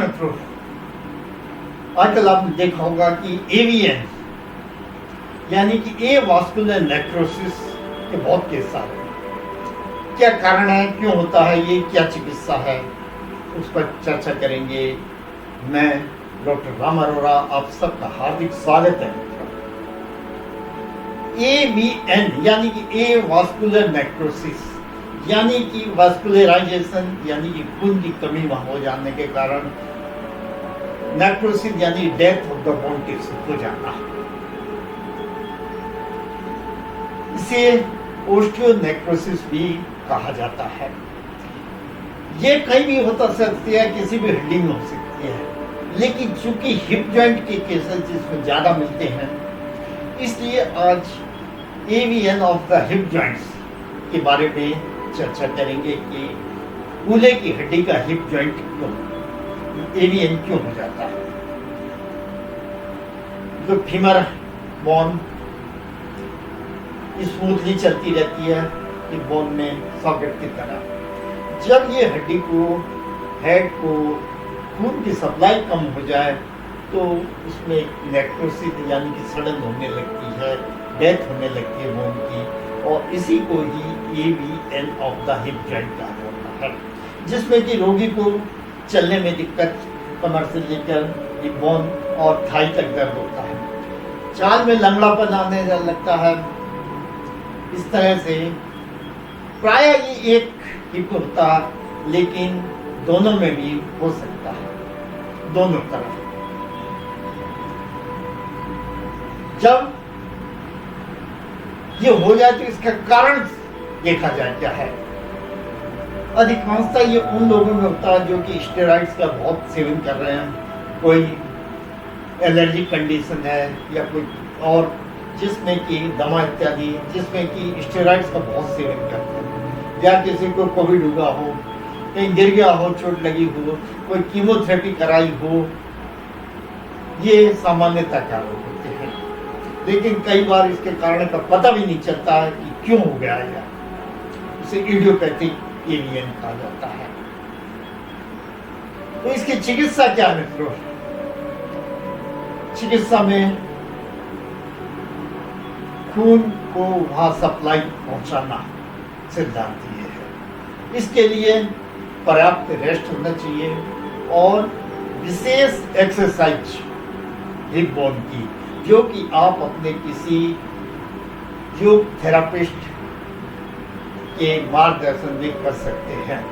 मित्रों, आजकल आपने देखा होगा कि एवीएन यानी कि ए वास्कुलर नेक्रोसिस के बहुत केस आ रहे हैं। क्या कारण है, क्यों होता है, ये क्या चिकित्सा है, उस पर चर्चा करेंगे। मैं डॉक्टर राम अरोरा, आप सबका हार्दिक स्वागत है। एवीएन यानी कि ए वास्कुलर नेक्रोसिस यानी कि वास्कुलराइजेशन यानी कि खून की कमी वहां हो जाने के कारण नेक्रोसिस यानी death of the bone tissue हो जाना। इसे ओस्टियोनेक्रोसिस भी कहा जाता है। ये कहीं भी होता सकती है, किसी भी हड्डी में हो सकती है, लेकिन चूंकि हिप जॉइंट के केसेस जिसमें ज्यादा मिलते हैं, इसलिए आज AVN of the hip joints के बारे में चर्चा करेंगे कि कूल्हे की हड्डी का हिप जॉइंट क्यों एवीएन क्यों हो जाता है। तो फीमर बोन स्मूथली चलती रहती है कि बोन में सॉकेट की तरह। जब ये हड्डी को, हेड को खून की सप्लाई कम हो जाए तो उसमें नेक्रोसिस यानी कि सड़न होने लगती है, डेथ होने लगती है बोन की, और इसी को ही AVN of the hip joint कहा जाता है, जिसमें कि रोगी को चलने में दिक्कत, कमर से लेकर बोन और थाई तक दर्द होता है, चाल में लंगड़ापन आने लगता है। इस तरह से प्राय ये एक हिप होता है, लेकिन दोनों में भी हो सकता है, दोनों तरफ। जब ये हो जाए तो इसका कारण देखा जाए क्या है। अधिकांशतः ये उन लोगों में होता है जो कि स्टेरॉइड्स का बहुत सेवन कर रहे हैं, कोई एलर्जी कंडीशन है या कोई और जिसमें कि दमा इत्यादि, जिसमें कि स्टेरॉइड्स का बहुत सेवन करते हैं, या किसी को कोविड हुआ हो, कहीं गिर गया हो, चोट लगी हो, कोई कीमोथेरेपी कराई हो, ये सामान्यतः कारण होते हैं। लेकिन कई बार इसके कारण का पता भी नहीं चलता है कि क्यों हो गया है, उसे इडियोपैथिक एवीएन कहा जाता है। तो इसकी चिकित्सा क्या है मित्रों? चिकित्सा में खून को वहां सप्लाई पहुंचाना सिद्धांत ये है। इसके लिए पर्याप्त रेस्ट होना चाहिए और विशेष एक्सरसाइज हिप बोन की, जो कि आप अपने किसी योग थेरापिस्ट के मार्गदर्शन में कर सकते हैं।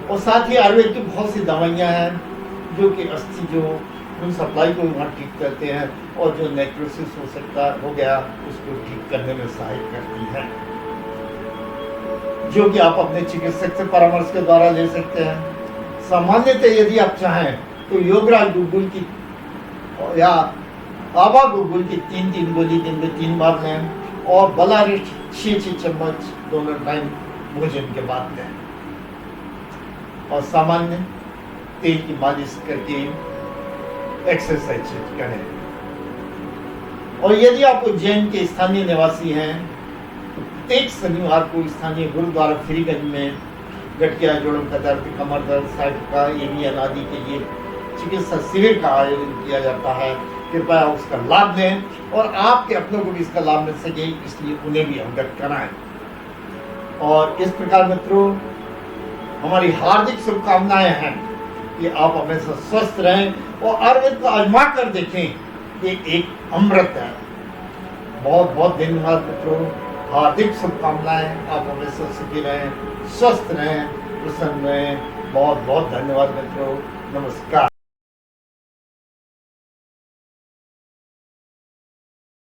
और साथ ही आयुर्वेद की बहुत सी दवाइयां हैं जो कि अस्थि जो खून सप्लाई को वहाँ ठीक करते हैं और जो नेक्रोसिस हो गया उसको ठीक करने में सहायक करती हैं, जो कि आप अपने चिकित्सक से परामर्श के द्वारा ले सकते हैं। सामान्यतः यदि आप चाहें तो योगराज गुगुल की या आबा गुगुल की 3-3 गोली दिन में 3 बार लें और बलारिष्ट 6-6 चम्मच दोनों टाइम भोजन के बाद लें, और सामान्य तेल की मालिश करके एक्सरसाइज करें। और यदि आप उज्जैन के स्थानीय निवासी हैं तो प्रत्येक शनिवार को स्थानीय गुरुद्वारा फ्रीगंज में गठिया, जोड़ों का दर्द, कमर दर्द, साइटिका, एवीएन आदि के लिए चिकित्सा शिविर का आयोजन किया जाता है। कृपया उसका लाभ लें और आपके अपनों को भी इसका लाभ मिल सके, इसलिए उन्हें भी अवगत कराएं। और इस प्रकार मित्रों, हमारी हार्दिक शुभकामनाएं हैं कि आप हमेशा स्वस्थ रहें और आयुर्वेद को आजमा कर देखें, ये एक अमृत है। बहुत बहुत धन्यवाद मित्रों, हार्दिक शुभकामनाएं, आप हमेशा सुखी रहें, स्वस्थ रहें, प्रसन्न रहें। बहुत बहुत धन्यवाद मित्रों, नमस्कार।